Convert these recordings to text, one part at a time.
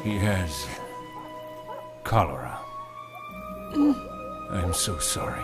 He has cholera. I'm so sorry.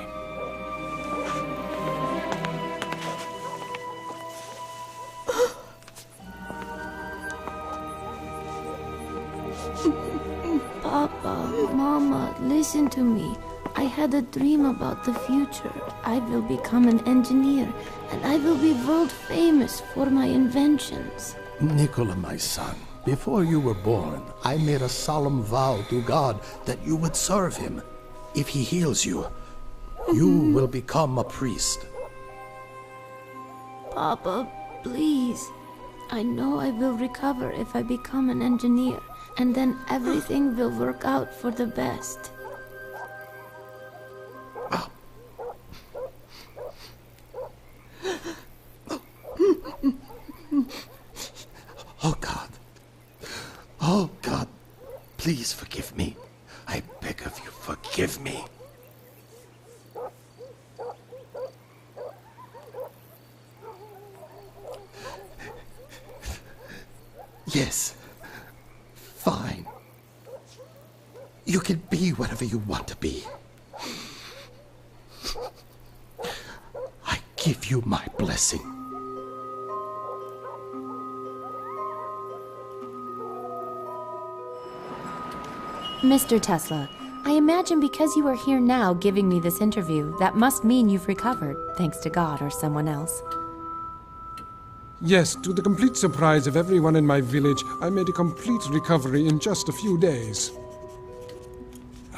Papa, Mama, listen to me. I had a dream about the future. I will become an engineer, and I will be world famous for my inventions. Nikola, my son, before you were born, I made a solemn vow to God that you would serve him. If he heals you, you will become a priest. Papa, please. I know I will recover if I become an engineer, and then everything will work out for the best. Oh God. Oh God. Please forgive me. I beg of you, forgive me. Yes. Fine. You can be whatever you want to be. I give you my blessing. Mr. Tesla, I imagine because you are here now giving me this interview, that must mean you've recovered, thanks to God or someone else. Yes, to the complete surprise of everyone in my village, I made a complete recovery in just a few days.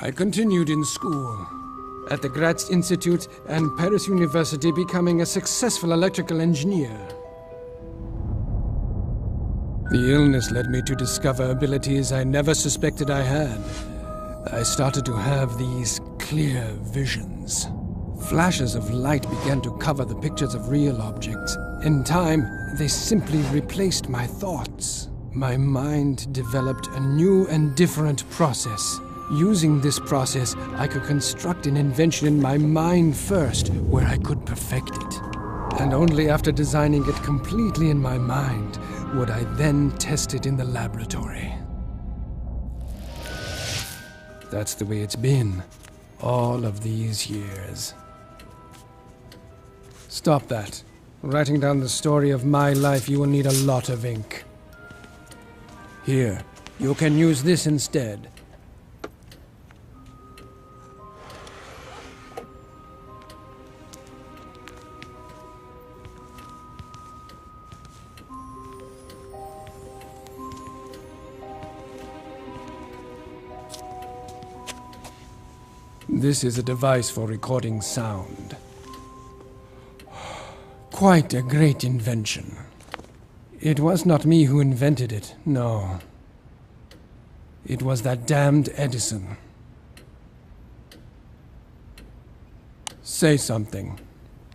I continued in school, at the Graz Institute and Paris University, becoming a successful electrical engineer. The illness led me to discover abilities I never suspected I had. I started to have these clear visions. Flashes of light began to cover the pictures of real objects. In time, they simply replaced my thoughts. My mind developed a new and different process. Using this process, I could construct an invention in my mind first, where I could perfect it. And only after designing it completely in my mind would I then test it in the laboratory. That's the way it's been, all of these years. Stop that. Writing down the story of my life, you will need a lot of ink. Here, you can use this instead. This is a device for recording sound. Quite a great invention. It was not me who invented it, no. It was that damned Edison. Say something.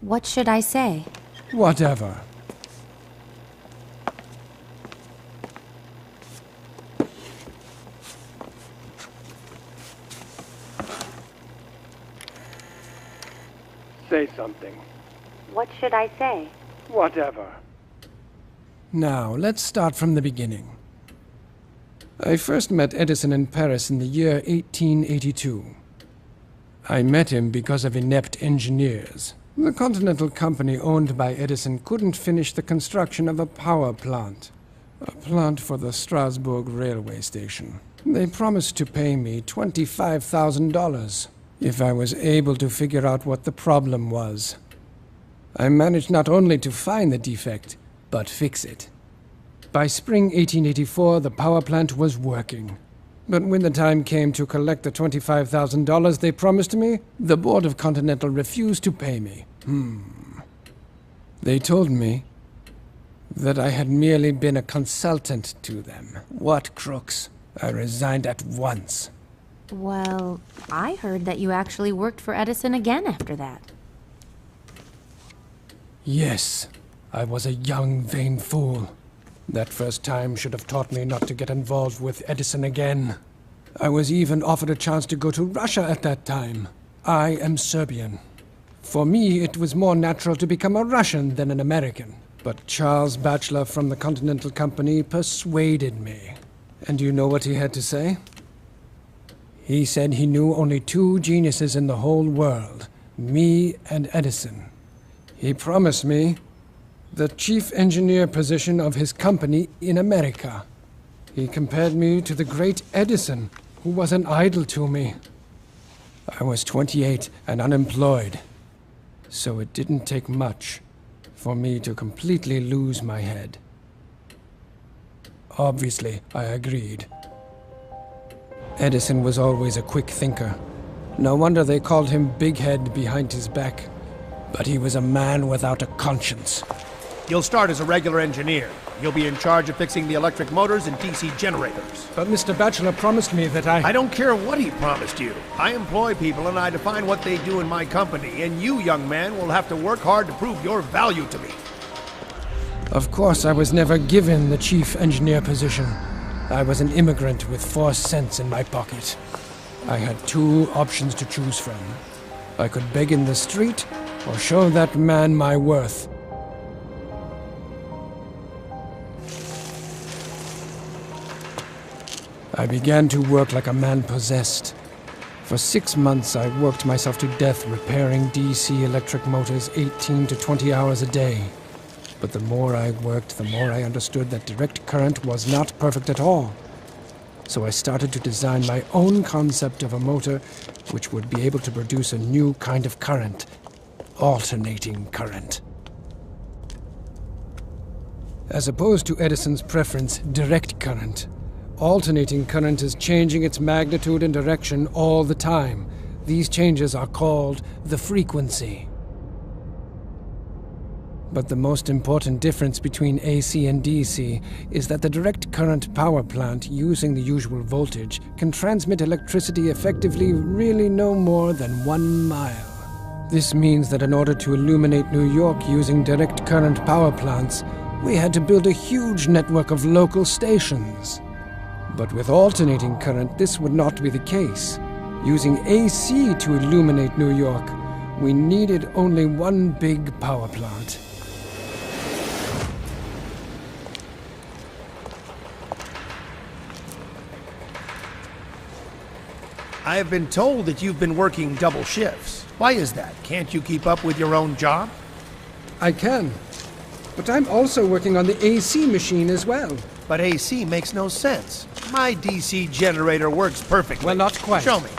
What should I say? Whatever. Say something. What should I say? Whatever. Now, let's start from the beginning. I first met Edison in Paris in the year 1882. I met him because of inept engineers. The Continental Company owned by Edison couldn't finish the construction of a power plant. A plant for the Strasbourg railway station. They promised to pay me $25,000 if I was able to figure out what the problem was. I managed not only to find the defect, but fix it. By spring 1884, the power plant was working. But when the time came to collect the $25,000 they promised me, the board of Continental refused to pay me. They told me that I had merely been a consultant to them. What crooks! I resigned at once. Well, I heard that you actually worked for Edison again after that. Yes, I was a young, vain fool. That first time should have taught me not to get involved with Edison again. I was even offered a chance to go to Russia at that time. I am Serbian. For me, it was more natural to become a Russian than an American. But Charles Batchelor from the Continental Company persuaded me. And do you know what he had to say? He said he knew only two geniuses in the whole world, me and Edison. He promised me the chief engineer position of his company in America. He compared me to the great Edison, who was an idol to me. I was 28 and unemployed, so it didn't take much for me to completely lose my head. Obviously, I agreed. Edison was always a quick thinker. No wonder they called him Big Head behind his back. But he was a man without a conscience. You'll start as a regular engineer. You'll be in charge of fixing the electric motors and DC generators. But Mr. Batchelor promised me that I don't care what he promised you. I employ people and I define what they do in my company, and you, young man, will have to work hard to prove your value to me. Of course, I was never given the chief engineer position. I was an immigrant with 4 cents in my pocket. I had 2 options to choose from. I could beg in the street, or show that man my worth. I began to work like a man possessed. For 6 months, I worked myself to death repairing DC electric motors 18 to 20 hours a day. But the more I worked, the more I understood that direct current was not perfect at all. So I started to design my own concept of a motor which would be able to produce a new kind of current, alternating current. As opposed to Edison's preference, direct current, alternating current is changing its magnitude and direction all the time. These changes are called the frequency. But the most important difference between AC and DC is that the direct current power plant using the usual voltage can transmit electricity effectively really no more than 1 mile. This means that in order to illuminate New York using direct current power plants, we had to build a huge network of local stations. But with alternating current, this would not be the case. Using AC to illuminate New York, we needed only one big power plant. I have been told that you've been working double shifts. Why is that? Can't you keep up with your own job? I can. But I'm also working on the AC machine as well. But AC makes no sense. My DC generator works perfectly. Well, not quite. Show me.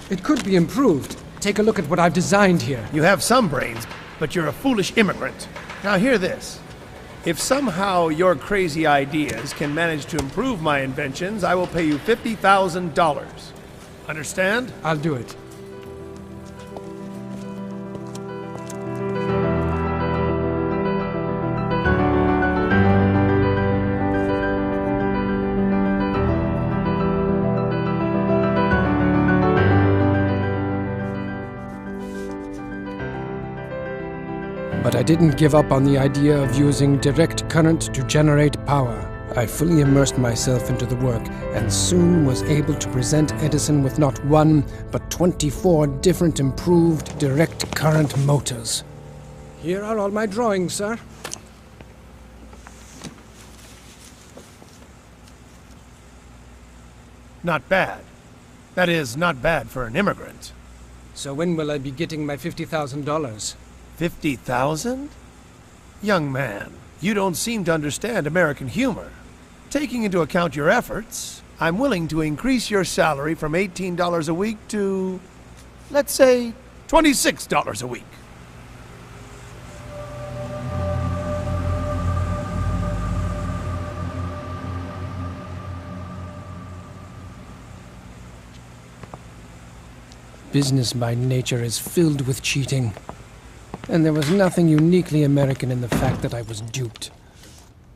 It could be improved. Take a look at what I've designed here. You have some brains, but you're a foolish immigrant. Now hear this. If somehow your crazy ideas can manage to improve my inventions, I will pay you $50,000. Understand? I'll do it. But I didn't give up on the idea of using direct current to generate power. I fully immersed myself into the work and soon was able to present Edison with not 1, but 24 different improved direct current motors. Here are all my drawings, sir. Not bad. That is, not bad for an immigrant. So when will I be getting my $50,000? 50,000? Young man, you don't seem to understand American humor. Taking into account your efforts, I'm willing to increase your salary from $18 a week to, let's say, $26 a week. Business by nature is filled with cheating. And there was nothing uniquely American in the fact that I was duped.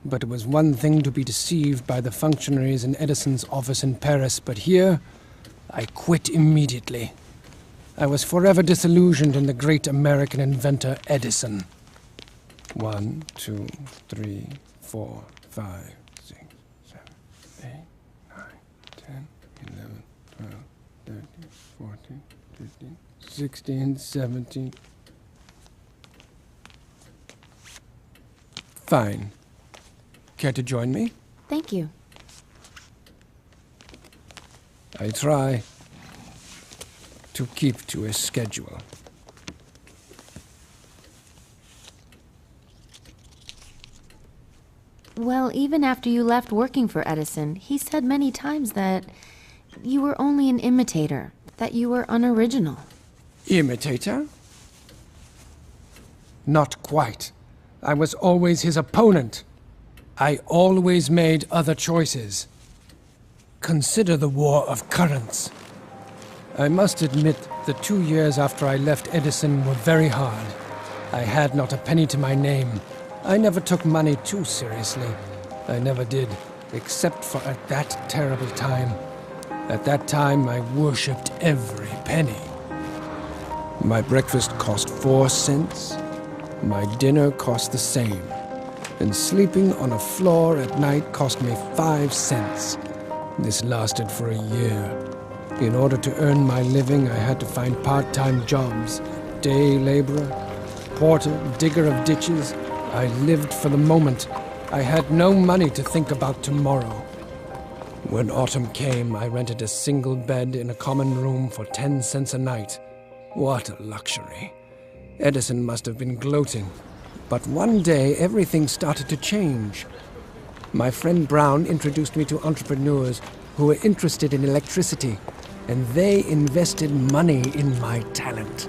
But it was one thing to be deceived by the functionaries in Edison's office in Paris, but here, I quit immediately. I was forever disillusioned in the great American inventor Edison. 1, 2, 3, 4, 5, 6, 7, 8, 9, 10, 11, 12, 13, 14, 15, 16, 17... Fine. Care to join me? Thank you. I try to keep to a schedule. Well, even after you left working for Edison, he said many times that you were only an imitator, that you were unoriginal. Imitator? Not quite. I was always his opponent. I always made other choices. Consider the war of currents. I must admit, the 2 years after I left Edison were very hard. I had not a penny to my name. I never took money too seriously. I never did, except for at that terrible time. At that time, I worshipped every penny. My breakfast cost 4 cents. My dinner cost the same. And sleeping on a floor at night cost me 5 cents. This lasted for a year. In order to earn my living, I had to find part-time jobs. Day laborer, porter, digger of ditches. I lived for the moment. I had no money to think about tomorrow. When autumn came, I rented a single bed in a common room for 10 cents a night. What a luxury. Edison must have been gloating. But one day, everything started to change. My friend Brown introduced me to entrepreneurs who were interested in electricity, and they invested money in my talent.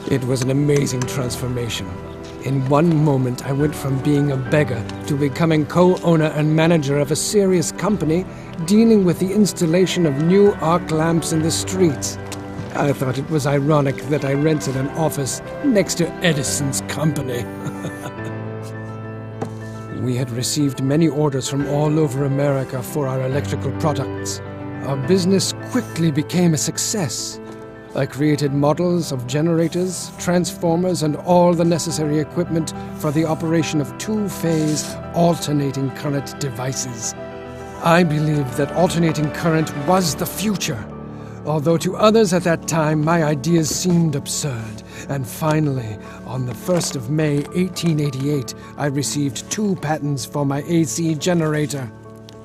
It was an amazing transformation. In one moment, I went from being a beggar to becoming co-owner and manager of a serious company dealing with the installation of new arc lamps in the streets. I thought it was ironic that I rented an office next to Edison's company. We had received many orders from all over America for our electrical products. Our business quickly became a success. I created models of generators, transformers, and all the necessary equipment for the operation of two-phase alternating current devices. I believed that alternating current was the future, although to others at that time my ideas seemed absurd. And finally, on the 1st of May 1888, I received 2 patents for my AC generator.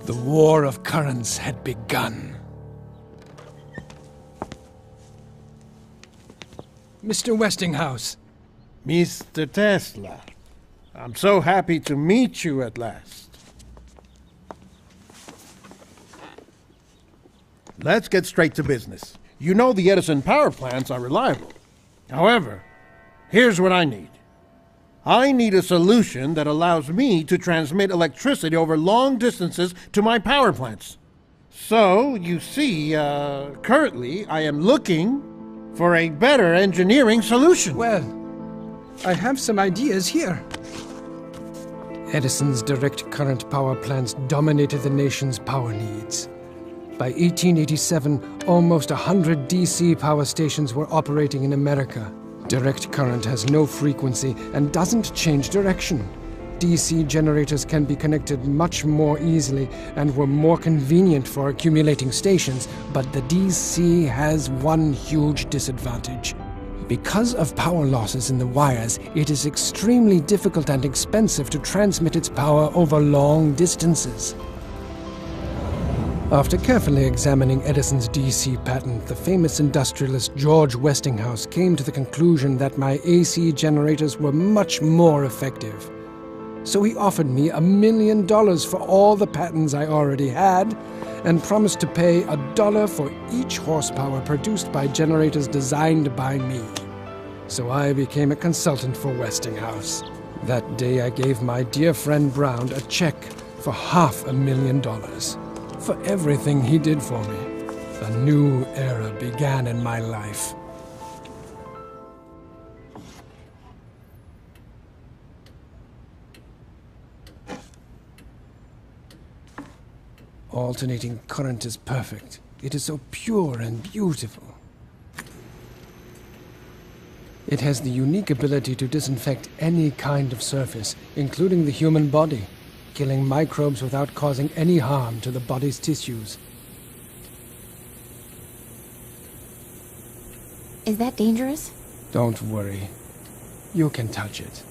The war of currents had begun. Mr. Westinghouse. Mr. Tesla, I'm so happy to meet you at last. Let's get straight to business. You know the Edison power plants are reliable. However, here's what I need. I need a solution that allows me to transmit electricity over long distances to my power plants. So, you see, currently I am looking for a better engineering solution. Well, I have some ideas here. Edison's direct current power plants dominated the nation's power needs. By 1887, almost 100 DC power stations were operating in America. Direct current has no frequency and doesn't change direction. DC generators can be connected much more easily and were more convenient for accumulating stations, but the DC has one huge disadvantage. Because of power losses in the wires, it is extremely difficult and expensive to transmit its power over long distances. After carefully examining Edison's DC patent, the famous industrialist George Westinghouse came to the conclusion that my AC generators were much more effective. So he offered me $1 million for all the patents I already had, and promised to pay $1 for each horsepower produced by generators designed by me. So I became a consultant for Westinghouse. That day I gave my dear friend Brown a check for $500,000 for everything he did for me. A new era began in my life. Alternating current is perfect. It is so pure and beautiful. It has the unique ability to disinfect any kind of surface, including the human body, killing microbes without causing any harm to the body's tissues. Is that dangerous? Don't worry. You can touch it.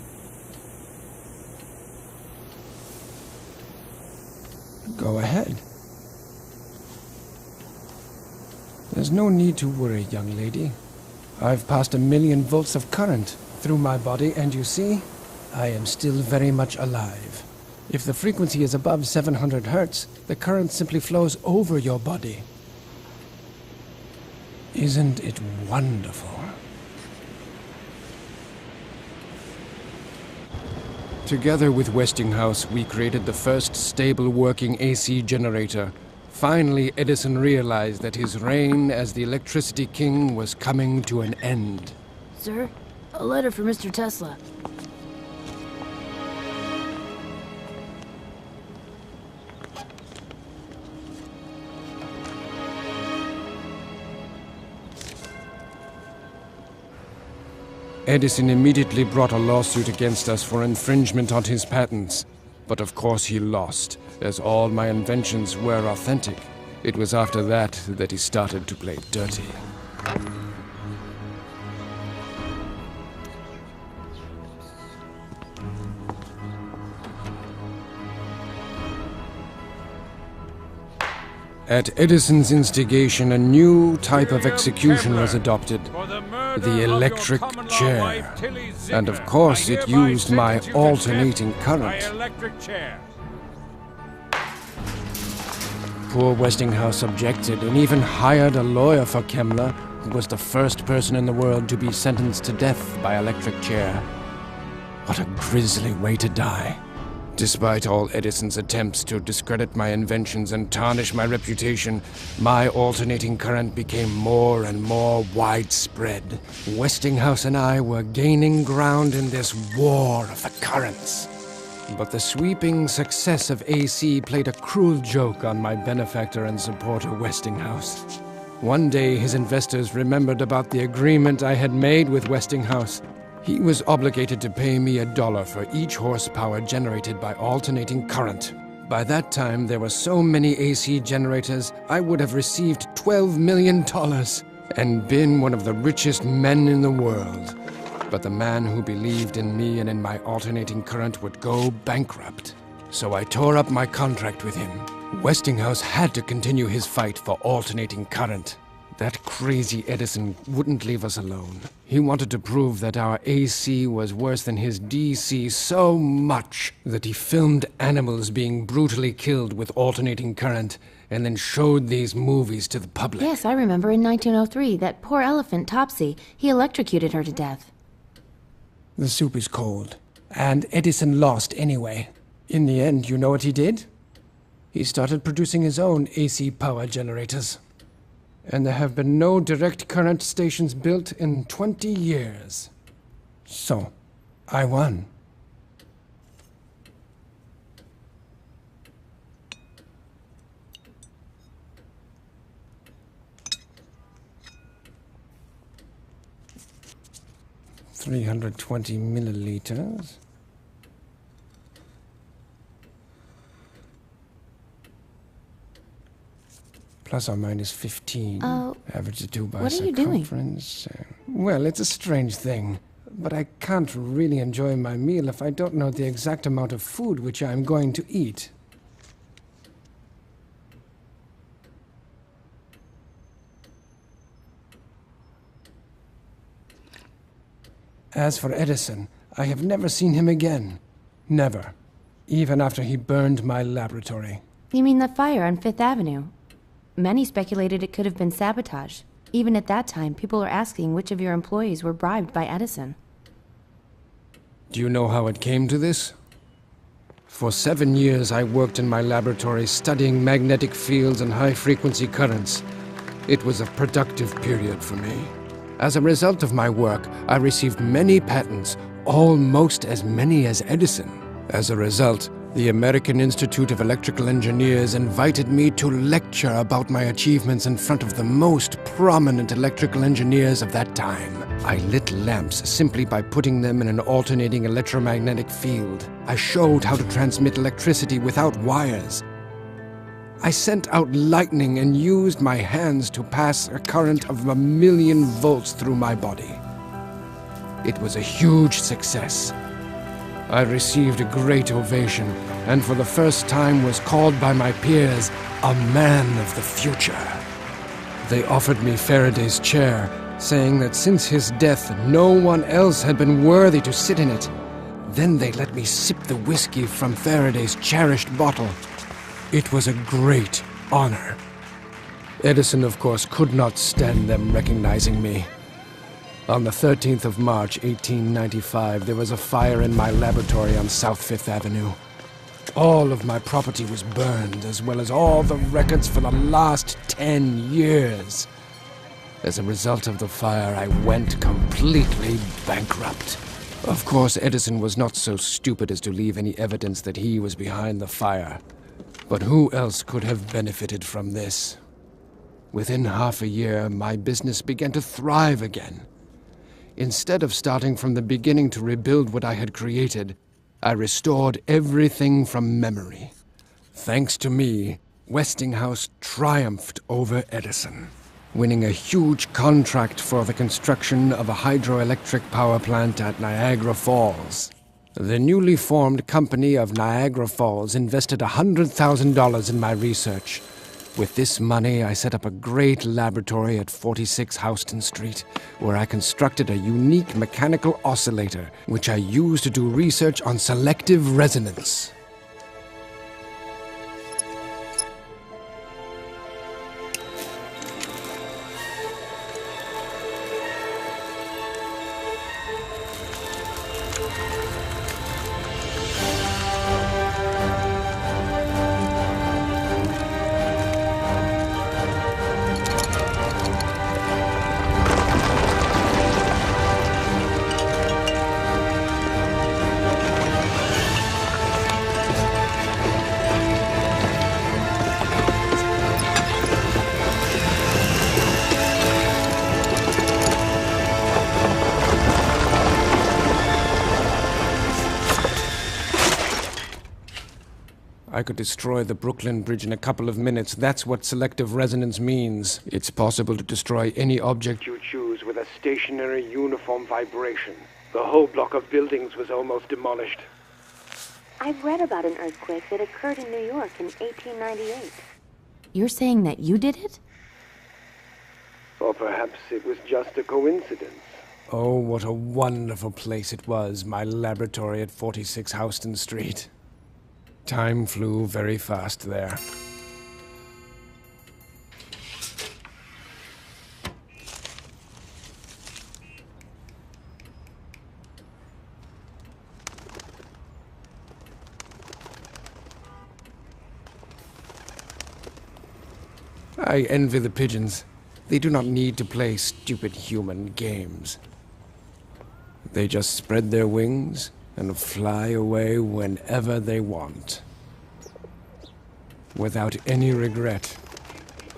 Go ahead. There's no need to worry, young lady. I've passed 1,000,000 volts of current through my body, and you see, I am still very much alive. If the frequency is above 700 hertz, the current simply flows over your body. Isn't it wonderful? Together with Westinghouse, we created the first stable working AC generator. Finally, Edison realized that his reign as the electricity king was coming to an end. Sir, a letter for Mr. Tesla. Edison immediately brought a lawsuit against us for infringement on his patents. But of course he lost, as all my inventions were authentic. It was after that he started to play dirty. At Edison's instigation, a new type of execution was adopted. The electric chair. And of course it used my alternating current. Poor Westinghouse objected and even hired a lawyer for Kemmler, who was the first person in the world to be sentenced to death by electric chair. What a grisly way to die. Despite all Edison's attempts to discredit my inventions and tarnish my reputation, my alternating current became more and more widespread. Westinghouse and I were gaining ground in this war of the currents. But the sweeping success of AC played a cruel joke on my benefactor and supporter Westinghouse. One day his investors remembered about the agreement I had made with Westinghouse. He was obligated to pay me $1 for each horsepower generated by alternating current. By that time, there were so many AC generators, I would have received $12 million and been one of the richest men in the world. But the man who believed in me and in my alternating current would go bankrupt. So I tore up my contract with him. Westinghouse had to continue his fight for alternating current. That crazy Edison wouldn't leave us alone. He wanted to prove that our AC was worse than his DC so much that he filmed animals being brutally killed with alternating current and then showed these movies to the public. Yes, I remember in 1903, that poor elephant, Topsy. He electrocuted her to death. The soup is cold. And Edison lost anyway. In the end, you know what he did? He started producing his own AC power generators. And there have been no direct current stations built in 20 years. So, I won. $320 milliliters. Plus or minus 15. Average of 2 by what are you doing? circumference. Well, it's a strange thing. But I can't really enjoy my meal if I don't know the exact amount of food which I'm going to eat. As for Edison, I have never seen him again. Never. Even after he burned my laboratory. You mean the fire on Fifth Avenue? Many speculated it could have been sabotage. Even at that time, people were asking which of your employees were bribed by Edison. Do you know how it came to this? For 7 years, I worked in my laboratory studying magnetic fields and high-frequency currents. It was a productive period for me. As a result of my work, I received many patents, almost as many as Edison. As a result, the American Institute of Electrical Engineers invited me to lecture about my achievements in front of the most prominent electrical engineers of that time. I lit lamps simply by putting them in an alternating electromagnetic field. I showed how to transmit electricity without wires. I sent out lightning and used my hands to pass a current of 1,000,000 volts through my body. It was a huge success. I received a great ovation, and for the first time was called by my peers a man of the future. They offered me Faraday's chair, saying that since his death, no one else had been worthy to sit in it. Then they let me sip the whiskey from Faraday's cherished bottle. It was a great honor. Edison, of course, could not stand them recognizing me. On the 13th of March, 1895, there was a fire in my laboratory on South Fifth Avenue. All of my property was burned, as well as all the records for the last 10 years. As a result of the fire, I went completely bankrupt. Of course, Edison was not so stupid as to leave any evidence that he was behind the fire. But who else could have benefited from this? Within half a year, my business began to thrive again. Instead of starting from the beginning to rebuild what I had created, I restored everything from memory. Thanks to me, Westinghouse triumphed over Edison, winning a huge contract for the construction of a hydroelectric power plant at Niagara Falls. The newly formed company of Niagara Falls invested $100,000 in my research. With this money, I set up a great laboratory at 46 Houston Street, where I constructed a unique mechanical oscillator, which I used to do research on selective resonance. I could destroy the Brooklyn Bridge in a couple of minutes. That's what selective resonance means. It's possible to destroy any object you choose with a stationary, uniform vibration. The whole block of buildings was almost demolished. I've read about an earthquake that occurred in New York in 1898. You're saying that you did it? Or perhaps it was just a coincidence. Oh, what a wonderful place it was, my laboratory at 46 Houston Street. Time flew very fast there. I envy the pigeons. They do not need to play stupid human games. They just spread their wings and fly away whenever they want. Without any regret.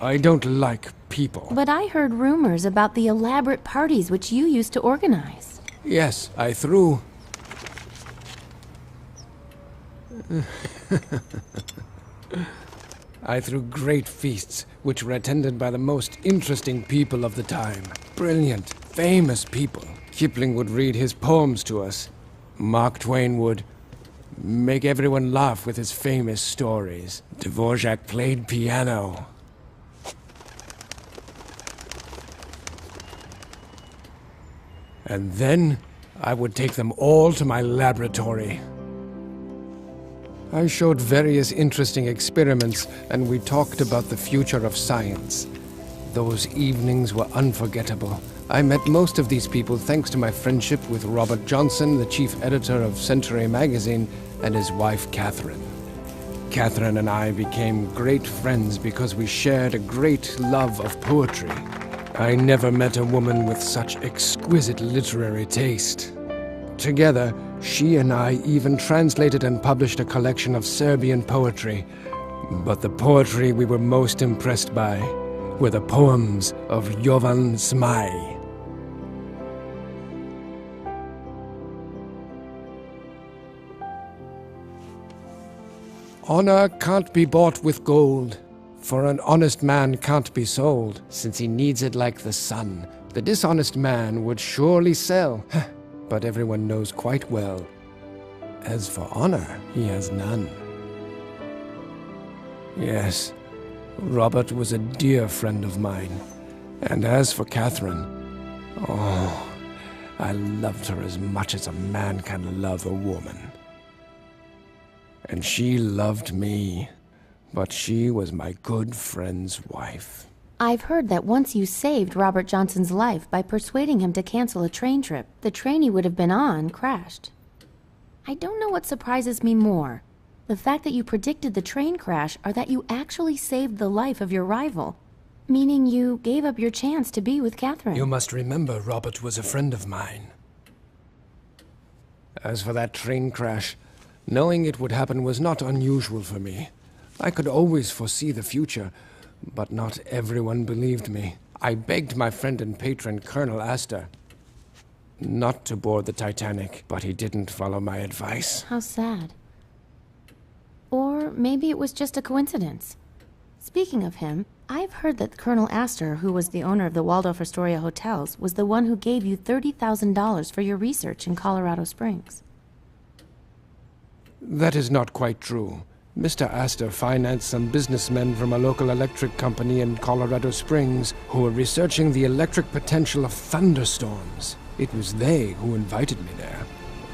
I don't like people. But I heard rumors about the elaborate parties which you used to organize. Yes, I threw... I threw great feasts, which were attended by the most interesting people of the time. Brilliant, famous people. Kipling would read his poems to us. Mark Twain would make everyone laugh with his famous stories. Dvorak played piano. And then I would take them all to my laboratory. I showed various interesting experiments, and we talked about the future of science. Those evenings were unforgettable. I met most of these people thanks to my friendship with Robert Johnson, the chief editor of Century magazine, and his wife, Catherine. Catherine and I became great friends because we shared a great love of poetry. I never met a woman with such exquisite literary taste. Together, she and I even translated and published a collection of Serbian poetry. But the poetry we were most impressed by were the poems of Jovan Zmaj. Honor can't be bought with gold, for an honest man can't be sold, since he needs it like the sun. The dishonest man would surely sell, but everyone knows quite well. As for honor, he has none. Yes, Robert was a dear friend of mine. And as for Catherine, oh, I loved her as much as a man can love a woman. And she loved me, but she was my good friend's wife. I've heard that once you saved Robert Johnson's life by persuading him to cancel a train trip, the train he would have been on crashed. I don't know what surprises me more, the fact that you predicted the train crash or that you actually saved the life of your rival, meaning you gave up your chance to be with Catherine. You must remember Robert was a friend of mine. As for that train crash, knowing it would happen was not unusual for me. I could always foresee the future, but not everyone believed me. I begged my friend and patron, Colonel Astor, not to board the Titanic, but he didn't follow my advice. How sad. Or maybe it was just a coincidence. Speaking of him, I've heard that Colonel Astor, who was the owner of the Waldorf Astoria hotels, was the one who gave you $30,000 for your research in Colorado Springs. That is not quite true. Mr. Astor financed some businessmen from a local electric company in Colorado Springs who were researching the electric potential of thunderstorms. It was they who invited me there.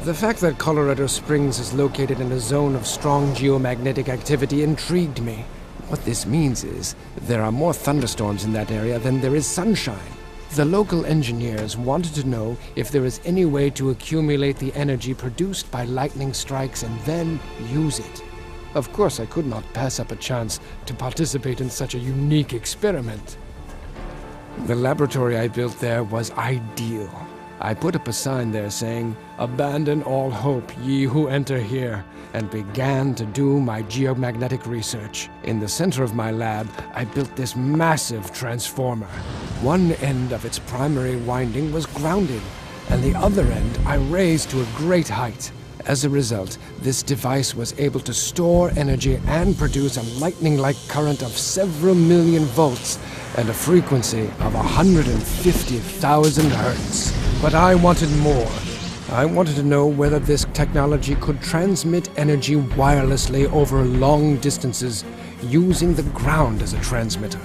The fact that Colorado Springs is located in a zone of strong geomagnetic activity intrigued me. What this means is there are more thunderstorms in that area than there is sunshine. The local engineers wanted to know if there is any way to accumulate the energy produced by lightning strikes and then use it. Of course, I could not pass up a chance to participate in such a unique experiment. The laboratory I built there was ideal. I put up a sign there saying, "Abandon all hope, ye who enter here," and began to do my geomagnetic research. In the center of my lab, I built this massive transformer. One end of its primary winding was grounded, and the other end I raised to a great height. As a result, this device was able to store energy and produce a lightning-like current of several million volts and a frequency of 150,000 hertz. But I wanted more. I wanted to know whether this technology could transmit energy wirelessly over long distances using the ground as a transmitter.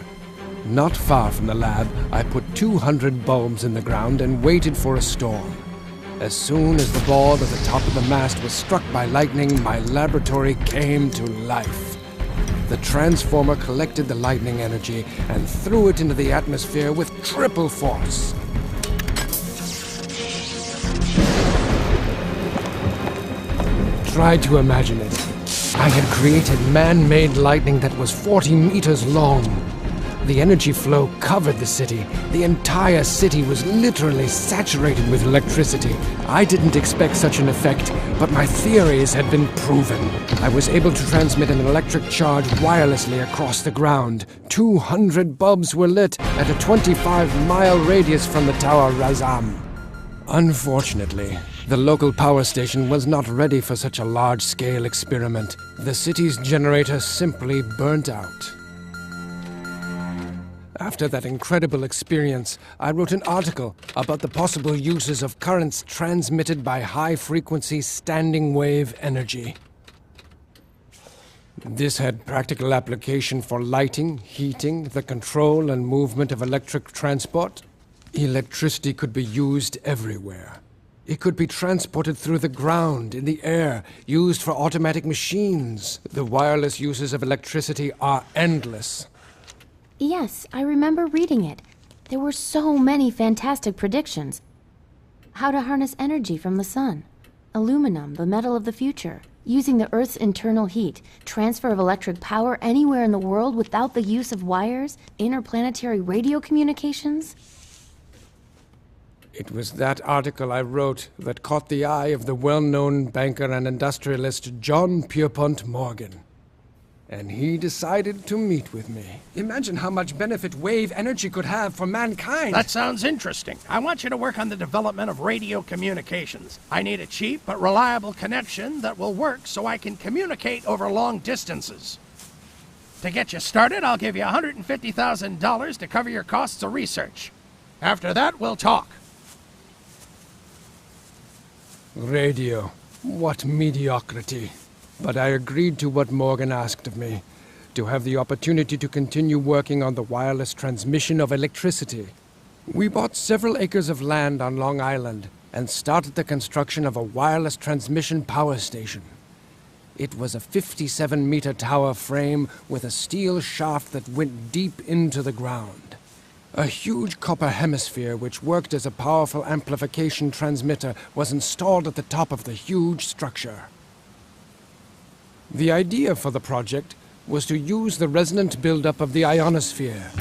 Not far from the lab, I put 200 bulbs in the ground and waited for a storm. As soon as the ball at the top of the mast was struck by lightning, my laboratory came to life. The transformer collected the lightning energy and threw it into the atmosphere with triple force. Try to imagine it. I had created man-made lightning that was 40 meters long. The energy flow covered the city. The entire city was literally saturated with electricity. I didn't expect such an effect, but my theories had been proven. I was able to transmit an electric charge wirelessly across the ground. 200 bulbs were lit at a 25-mile radius from the Tower Razam. Unfortunately, the local power station was not ready for such a large-scale experiment. The city's generator simply burnt out. After that incredible experience, I wrote an article about the possible uses of currents transmitted by high-frequency standing wave energy. This had practical application for lighting, heating, the control and movement of electric transport. Electricity could be used everywhere. It could be transported through the ground, in the air, used for automatic machines. The wireless uses of electricity are endless. Yes, I remember reading it. There were so many fantastic predictions. How to harness energy from the sun. Aluminum, the metal of the future. Using the Earth's internal heat. Transfer of electric power anywhere in the world without the use of wires. Interplanetary radio communications. It was that article I wrote that caught the eye of the well-known banker and industrialist John Pierpont Morgan. And he decided to meet with me. Imagine how much benefit wave energy could have for mankind. That sounds interesting. I want you to work on the development of radio communications. I need a cheap but reliable connection that will work so I can communicate over long distances. To get you started, I'll give you $150,000 to cover your costs of research. After that, we'll talk. Radio. What mediocrity. But I agreed to what Morgan asked of me. to have the opportunity to continue working on the wireless transmission of electricity. We bought several acres of land on Long Island and started the construction of a wireless transmission power station. It was a 57-meter tower frame with a steel shaft that went deep into the ground. A huge copper hemisphere which worked as a powerful amplification transmitter was installed at the top of the huge structure. The idea for the project was to use the resonant buildup of the ionosphere.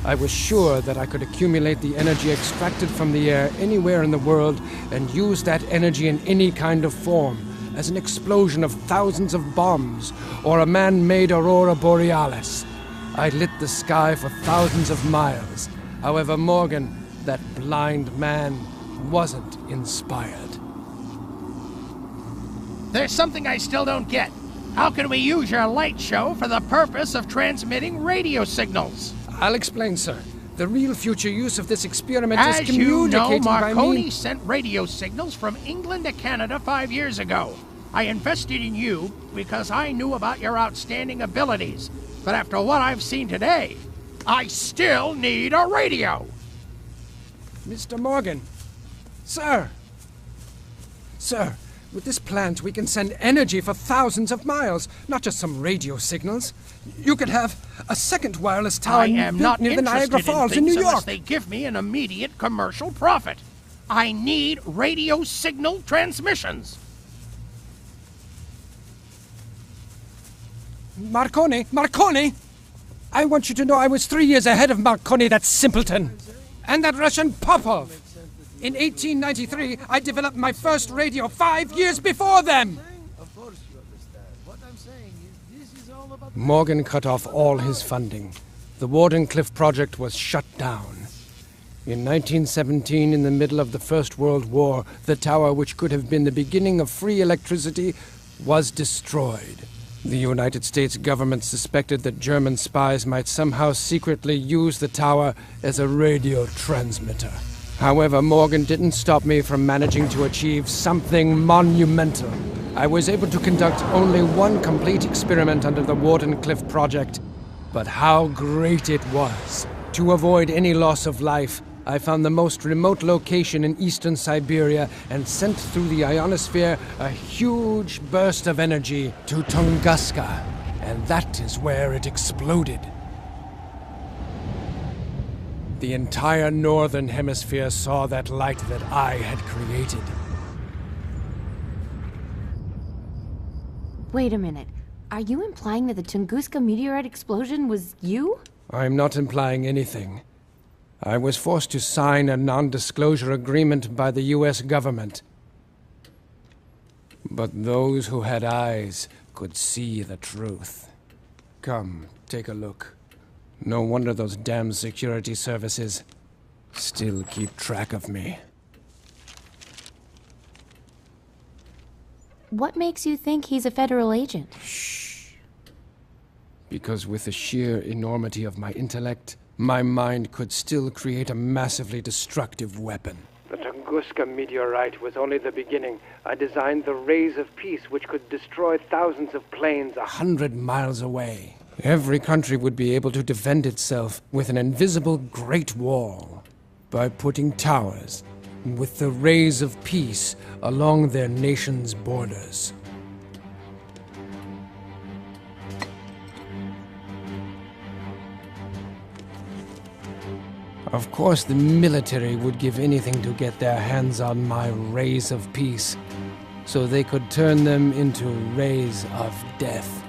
I was sure that I could accumulate the energy extracted from the air anywhere in the world and use that energy in any kind of form, as an explosion of thousands of bombs or a man-made aurora borealis. I lit the sky for thousands of miles. However, Morgan, that blind man, wasn't inspired. There's something I still don't get. How can we use your light show for the purpose of transmitting radio signals? I'll explain, sir. The real future use of this experiment is As you know, communicating by Marconi means... sent radio signals from England to Canada 5 years ago. I invested in you because I knew about your outstanding abilities. But after what I've seen today, I still need a radio! Mr. Morgan. Sir! Sir, with this plant we can send energy for thousands of miles, not just some radio signals. You could have a second wireless tower I am not near the Niagara interested in Falls in things New unless York. they give me an immediate commercial profit. I need radio signal transmissions. Marconi! Marconi! I want you to know I was 3 years ahead of Marconi, that simpleton. And that Russian Popov. In 1893, I developed my first radio 5 years before them! Morgan cut off all his funding. The Wardenclyffe project was shut down. In 1917, in the middle of the First World War, the tower, which could have been the beginning of free electricity, was destroyed. The United States government suspected that German spies might somehow secretly use the tower as a radio transmitter. However, Morgan didn't stop me from managing to achieve something monumental. I was able to conduct only one complete experiment under the Wardenclyffe project, but how great it was! To avoid any loss of life, I found the most remote location in eastern Siberia and sent through the ionosphere a huge burst of energy to Tunguska, and that is where it exploded. The entire northern hemisphere saw that light that I had created. Wait a minute. Are you implying that the Tunguska meteorite explosion was you? I'm not implying anything. I was forced to sign a non-disclosure agreement by the US government. But those who had eyes could see the truth. Come, take a look. No wonder those damn security services still keep track of me. What makes you think he's a federal agent? Shh. Because with the sheer enormity of my intellect, my mind could still create a massively destructive weapon. The Tunguska meteorite was only the beginning. I designed the rays of peace which could destroy thousands of planes 100 miles away. Every country would be able to defend itself with an invisible Great Wall by putting towers with the rays of peace along their nation's borders. Of course, the military would give anything to get their hands on my rays of peace, so they could turn them into rays of death.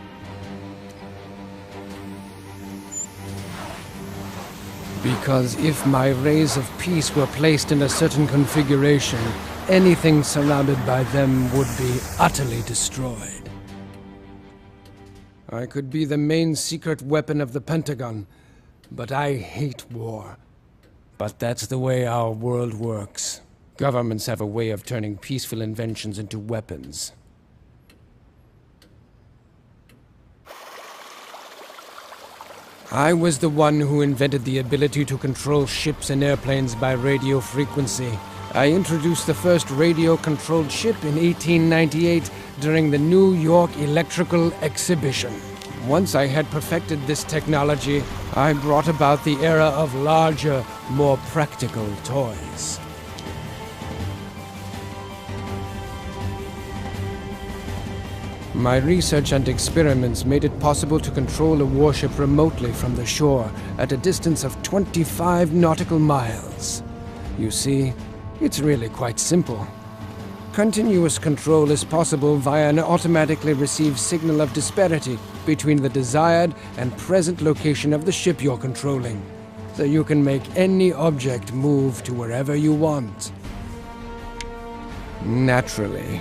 Because if my rays of peace were placed in a certain configuration, anything surrounded by them would be utterly destroyed. I could be the main secret weapon of the Pentagon, but I hate war. But that's the way our world works. Governments have a way of turning peaceful inventions into weapons. I was the one who invented the ability to control ships and airplanes by radio frequency. I introduced the first radio-controlled ship in 1898 during the New York Electrical Exhibition. Once I had perfected this technology, I brought about the era of larger, more practical toys. My research and experiments made it possible to control a warship remotely from the shore at a distance of 25 nautical miles. You see, it's really quite simple. Continuous control is possible via an automatically received signal of disparity between the desired and present location of the ship you're controlling, so you can make any object move to wherever you want. Naturally,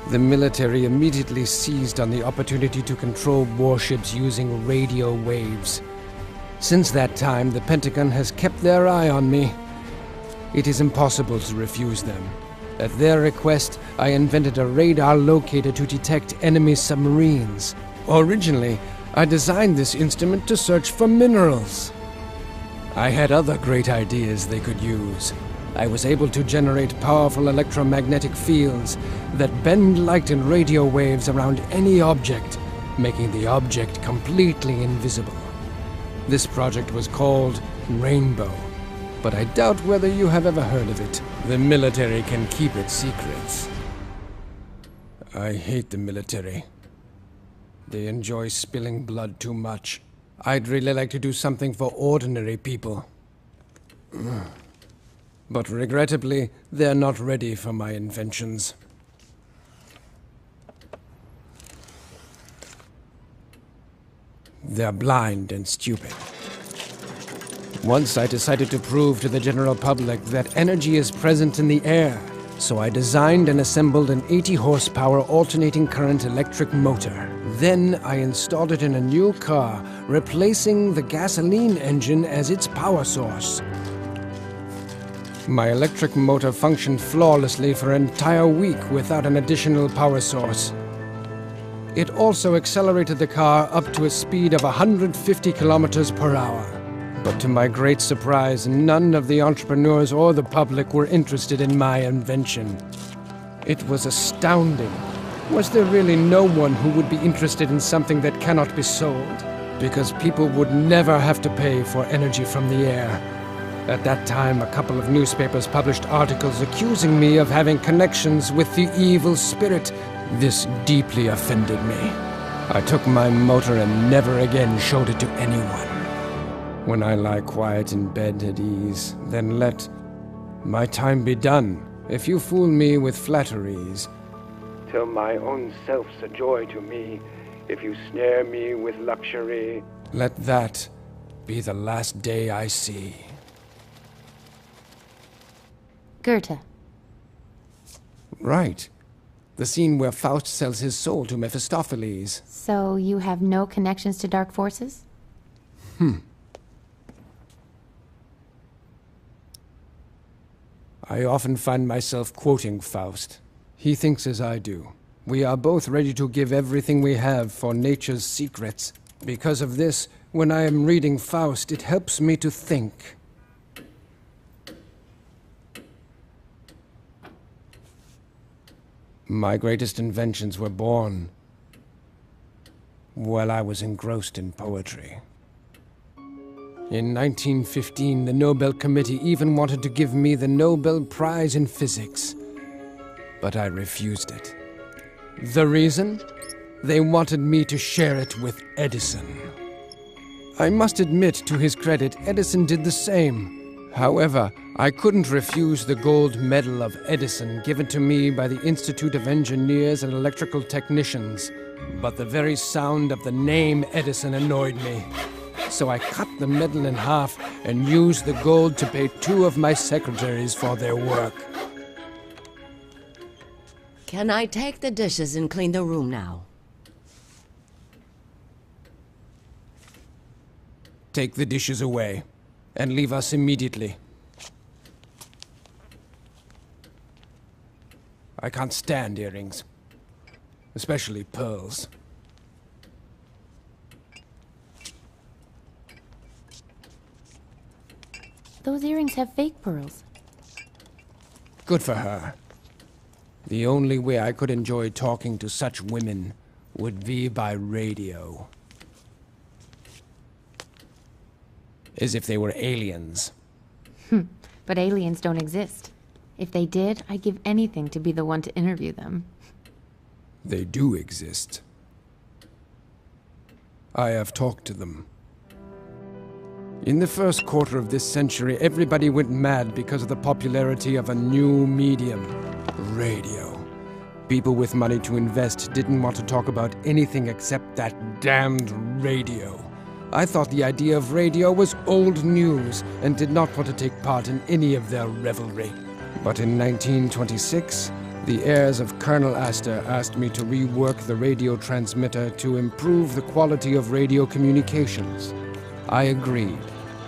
the military immediately seized on the opportunity to control warships using radio waves. Since that time, the Pentagon has kept their eye on me. It is impossible to refuse them. At their request, I invented a radar locator to detect enemy submarines. Originally, I designed this instrument to search for minerals. I had other great ideas they could use. I was able to generate powerful electromagnetic fields that bend light and radio waves around any object, making the object completely invisible. This project was called Rainbow, but I doubt whether you have ever heard of it. The military can keep its secrets. I hate the military. They enjoy spilling blood too much. I'd really like to do something for ordinary people. But regrettably, they're not ready for my inventions. They're blind and stupid. Once I decided to prove to the general public that energy is present in the air, so I designed and assembled an 80 horsepower alternating current electric motor. Then I installed it in a new car, replacing the gasoline engine as its power source. My electric motor functioned flawlessly for an entire week without an additional power source. It also accelerated the car up to a speed of 150 kilometers per hour. But to my great surprise, none of the entrepreneurs or the public were interested in my invention. It was astounding. Was there really no one who would be interested in something that cannot be sold? Because people would never have to pay for energy from the air. At that time, a couple of newspapers published articles accusing me of having connections with the evil spirit. This deeply offended me. I took my motor and never again showed it to anyone. When I lie quiet in bed at ease, then let my time be done. If you fool me with flatteries, till my own self's a joy to me. If you snare me with luxury, let that be the last day I see. Goethe. Right. The scene where Faust sells his soul to Mephistopheles. So you have no connections to dark forces? I often find myself quoting Faust. He thinks as I do. We are both ready to give everything we have for nature's secrets. Because of this, when I am reading Faust, it helps me to think. My greatest inventions were born while I was engrossed in poetry. In 1915, the Nobel Committee even wanted to give me the Nobel Prize in Physics, but I refused it. The reason? They wanted me to share it with Edison. I must admit, to his credit, Edison did the same. However, I couldn't refuse the gold medal of Edison given to me by the Institute of Engineers and Electrical Technicians. But the very sound of the name Edison annoyed me. So I cut the medal in half and used the gold to pay 2 of my secretaries for their work. Can I take the dishes and clean the room now? Take the dishes away, and leave us immediately. I can't stand earrings, especially pearls. Those earrings have fake pearls. Good for her. The only way I could enjoy talking to such women would be by radio. As if they were aliens. But aliens don't exist. If they did, I'd give anything to be the one to interview them. They do exist. I have talked to them. In the first quarter of this century, everybody went mad because of the popularity of a new medium, radio. People with money to invest didn't want to talk about anything except that damned radio. I thought the idea of radio was old news and did not want to take part in any of their revelry. But in 1926, the heirs of Colonel Astor asked me to rework the radio transmitter to improve the quality of radio communications. I agreed,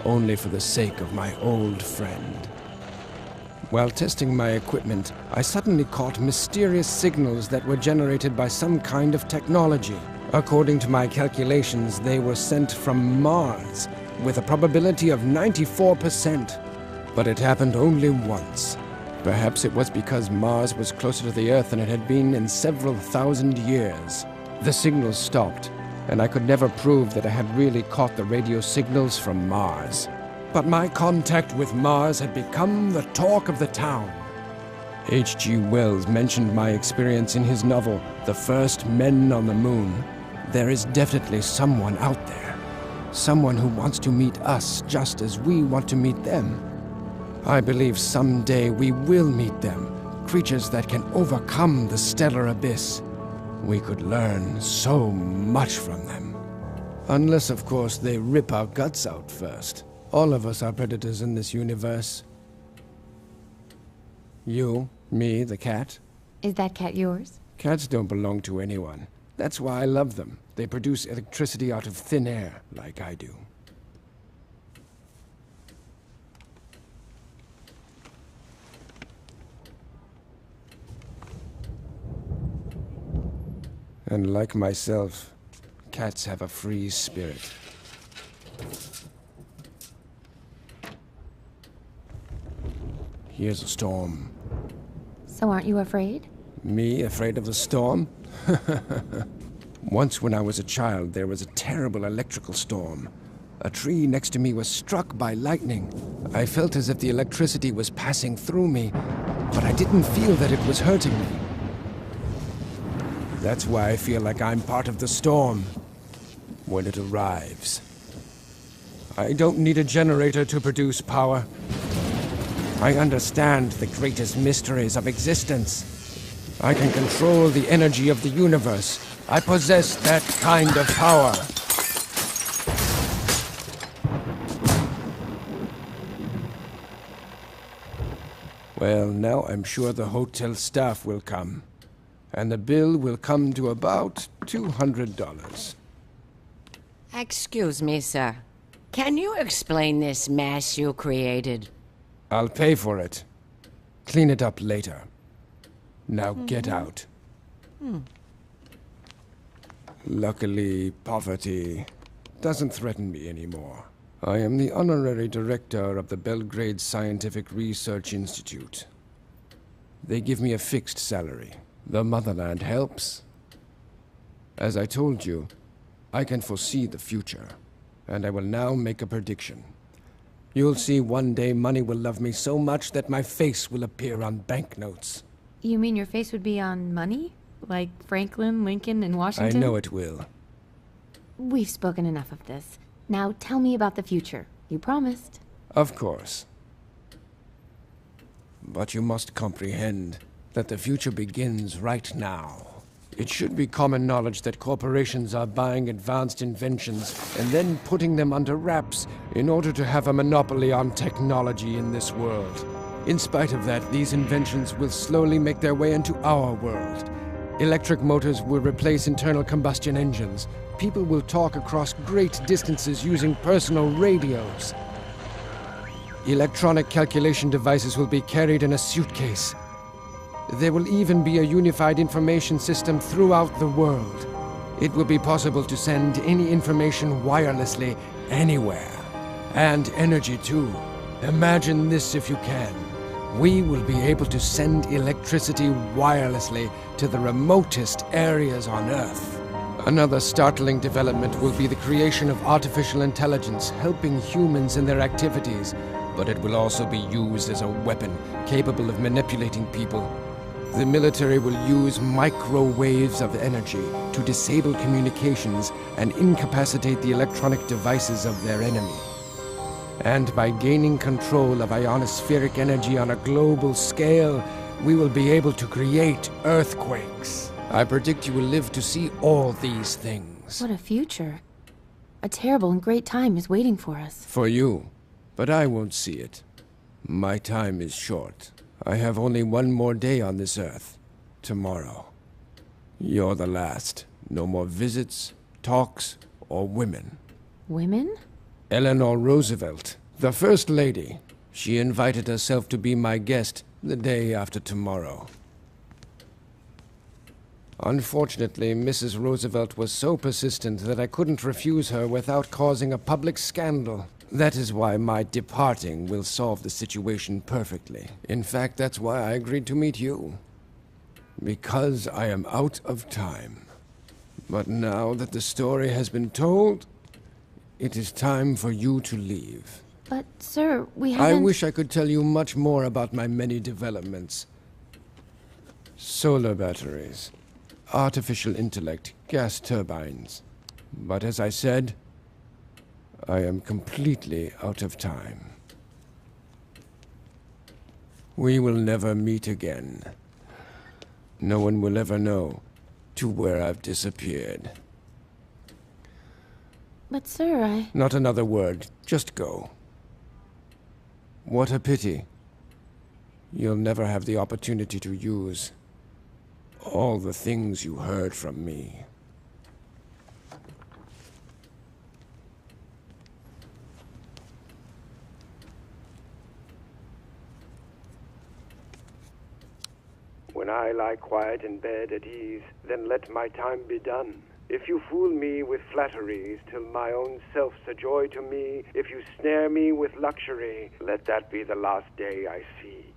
only for the sake of my old friend. While testing my equipment, I suddenly caught mysterious signals that were generated by some kind of technology. According to my calculations, they were sent from Mars, with a probability of 94%. But it happened only once. Perhaps it was because Mars was closer to the Earth than it had been in several thousand years. The signals stopped, and I could never prove that I had really caught the radio signals from Mars. But my contact with Mars had become the talk of the town. H.G. Wells mentioned my experience in his novel, The First Men on the Moon. There is definitely someone out there. Someone who wants to meet us just as we want to meet them. I believe someday we will meet them, creatures that can overcome the stellar abyss. We could learn so much from them. Unless, of course, they rip our guts out first. All of us are predators in this universe. You, me, the cat. Is that cat yours? Cats don't belong to anyone. That's why I love them. They produce electricity out of thin air, like I do. And like myself, cats have a free spirit. Here's a storm. So aren't you afraid? Me, afraid of the storm? Once when I was a child, there was a terrible electrical storm. A tree next to me was struck by lightning. I felt as if the electricity was passing through me, but I didn't feel that it was hurting me. That's why I feel like I'm part of the storm when it arrives. I don't need a generator to produce power. I understand the greatest mysteries of existence. I can control the energy of the universe. I possess that kind of power. Well, now I'm sure the hotel staff will come. And the bill will come to about $200. Excuse me, sir. Can you explain this mess you created? I'll pay for it. Clean it up later. Now get out. Luckily, poverty doesn't threaten me anymore. I am the honorary director of the Belgrade Scientific Research Institute. They give me a fixed salary. The motherland helps. As I told you, I can foresee the future, and I will now make a prediction. You'll see one day money will love me so much that my face will appear on banknotes. You mean your face would be on money? Like Franklin, Lincoln, and Washington? I know it will. We've spoken enough of this. Now tell me about the future. You promised. Of course. But you must comprehend that the future begins right now. It should be common knowledge that corporations are buying advanced inventions and then putting them under wraps in order to have a monopoly on technology in this world. In spite of that, these inventions will slowly make their way into our world. Electric motors will replace internal combustion engines. People will talk across great distances using personal radios. Electronic calculation devices will be carried in a suitcase. There will even be a unified information system throughout the world. It will be possible to send any information wirelessly anywhere. And energy too. Imagine this if you can. We will be able to send electricity wirelessly to the remotest areas on Earth. Another startling development will be the creation of artificial intelligence helping humans in their activities, but it will also be used as a weapon capable of manipulating people. The military will use microwaves of energy to disable communications and incapacitate the electronic devices of their enemy. And by gaining control of ionospheric energy on a global scale, we will be able to create earthquakes. I predict you will live to see all these things. What a future. A terrible and great time is waiting for us. For you. But I won't see it. My time is short. I have only one more day on this earth. Tomorrow. You're the last. No more visits, talks, or women. Women? Eleanor Roosevelt, the First Lady. She invited herself to be my guest the day after tomorrow. Unfortunately, Mrs. Roosevelt was so persistent that I couldn't refuse her without causing a public scandal. That is why my departing will solve the situation perfectly. In fact, that's why I agreed to meet you. Because I am out of time. But now that the story has been told, it is time for you to leave. But, sir, we haven't... I wish I could tell you much more about my many developments. Solar batteries, artificial intellect, gas turbines. But as I said, I am completely out of time. We will never meet again. No one will ever know to where I've disappeared. But, sir, Not another word. Just go. What a pity. You'll never have the opportunity to use all the things you heard from me. When I lie quiet in bed at ease, then let my time be done. If you fool me with flatteries, till my own self's a joy to me, if you snare me with luxury, let that be the last day I see.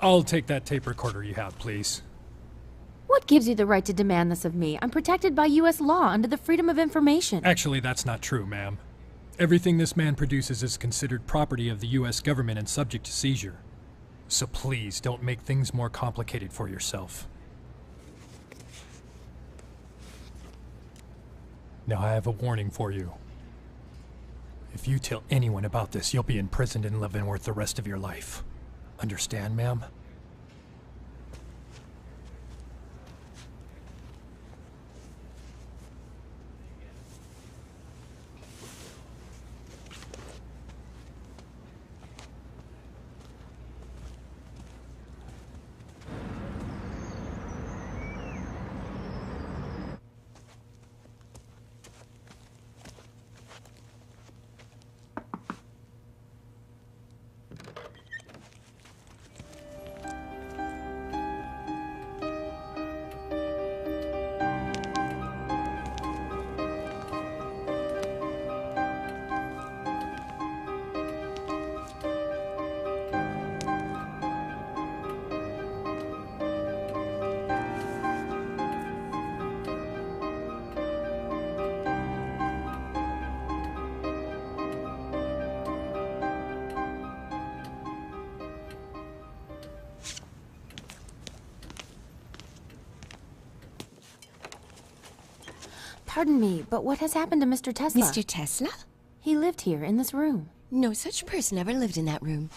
I'll take that tape recorder you have, please. What gives you the right to demand this of me? I'm protected by U.S. law under the Freedom of Information. Actually, that's not true, ma'am. Everything this man produces is considered property of the U.S. government and subject to seizure. So please, don't make things more complicated for yourself. Now I have a warning for you. If you tell anyone about this, you'll be imprisoned in Leavenworth the rest of your life. Understand, ma'am? Pardon me, but what has happened to Mr. Tesla? Mr. Tesla? He lived here, in this room. No such person ever lived in that room.